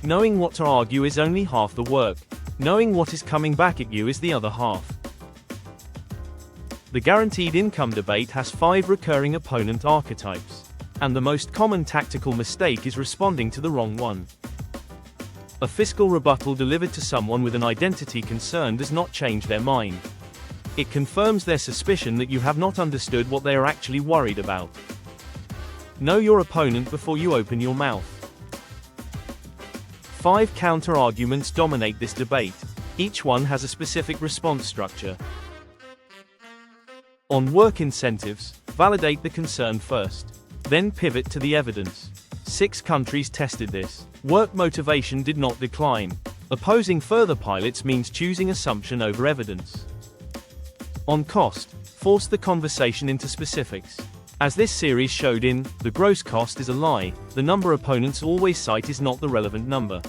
Knowing what to argue is only half the work. Knowing what is coming back at you is the other half. The guaranteed income debate has 5 recurring opponent archetypes. And the most common tactical mistake is responding to the wrong one. A fiscal rebuttal delivered to someone with an identity concern does not change their mind. It confirms their suspicion that you have not understood what they are actually worried about. Know your opponent before you open your mouth. 5 counter-arguments dominate this debate. Each one has a specific response structure. On work incentives, validate the concern first. Then pivot to the evidence. 6 countries tested this. Work motivation did not decline. Opposing further pilots means choosing assumption over evidence. On cost, force the conversation into specifics. As this series showed in The Gross Cost is a Lie, the number opponents always cite is not the relevant number.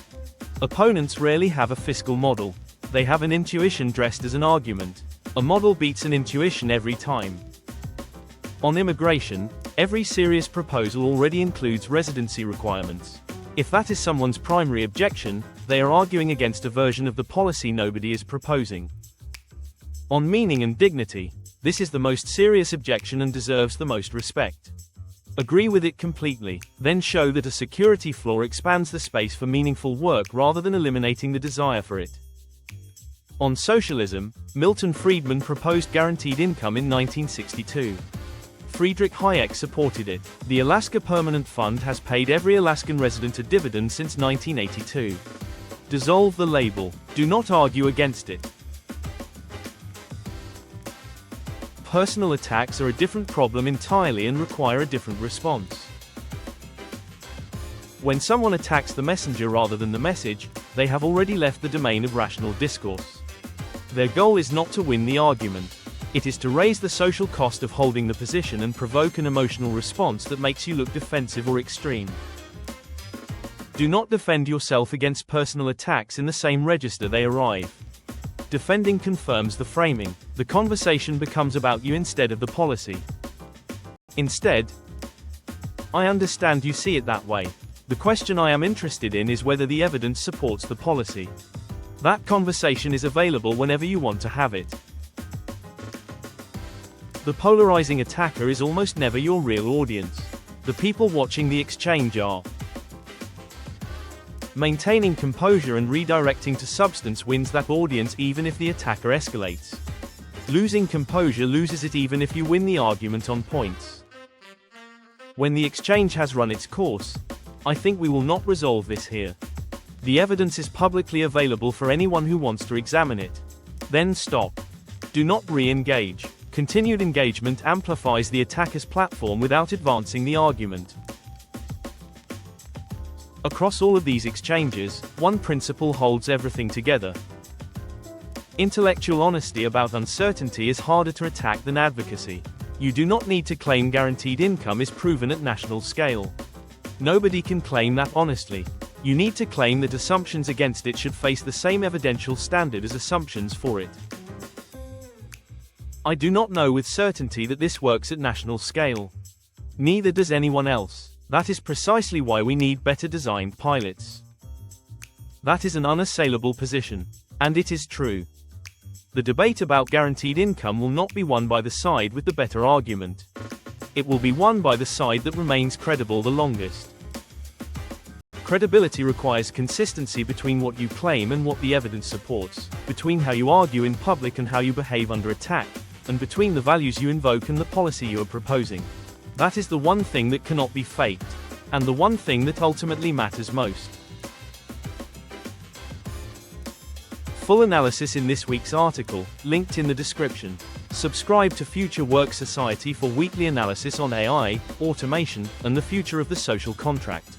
Opponents rarely have a fiscal model. They have an intuition dressed as an argument. A model beats an intuition every time. On immigration, every serious proposal already includes residency requirements. If that is someone's primary objection, they are arguing against a version of the policy nobody is proposing. On meaning and dignity, this is the most serious objection and deserves the most respect. Agree with it completely, then show that a security flaw expands the space for meaningful work rather than eliminating the desire for it. On socialism, Milton Friedman proposed guaranteed income in 1962. Friedrich Hayek supported it. The Alaska Permanent Fund has paid every Alaskan resident a dividend since 1982. Dissolve the label. Do not argue against it. Personal attacks are a different problem entirely and require a different response. When someone attacks the messenger rather than the message, they have already left the domain of rational discourse. Their goal is not to win the argument. It is to raise the social cost of holding the position and provoke an emotional response that makes you look defensive or extreme. Do not defend yourself against personal attacks in the same register they arrive. Defending confirms the framing. The conversation becomes about you instead of the policy. Instead, I understand you see it that way. The question I am interested in is whether the evidence supports the policy. That conversation is available whenever you want to have it. The polarizing attacker is almost never your real audience. The people watching the exchange are. Maintaining composure and redirecting to substance wins that audience even if the attacker escalates. Losing composure loses it even if you win the argument on points. When the exchange has run its course, I think we will not resolve this here. The evidence is publicly available for anyone who wants to examine it. Then stop. Do not re-engage. Continued engagement amplifies the attacker's platform without advancing the argument. Across all of these exchanges, one principle holds everything together. Intellectual honesty about uncertainty is harder to attack than advocacy. You do not need to claim guaranteed income is proven at national scale. Nobody can claim that honestly. You need to claim that assumptions against it should face the same evidential standard as assumptions for it. I do not know with certainty that this works at national scale. Neither does anyone else. That is precisely why we need better designed pilots. That is an unassailable position. And it is true. The debate about guaranteed income will not be won by the side with the better argument. It will be won by the side that remains credible the longest. Credibility requires consistency between what you claim and what the evidence supports, between how you argue in public and how you behave under attack, and between the values you invoke and the policy you are proposing. That is the one thing that cannot be faked, and the one thing that ultimately matters most. Full analysis in this week's article, linked in the description. Subscribe to FutureWorkSociety for weekly analysis on AI, automation, and the future of the social contract.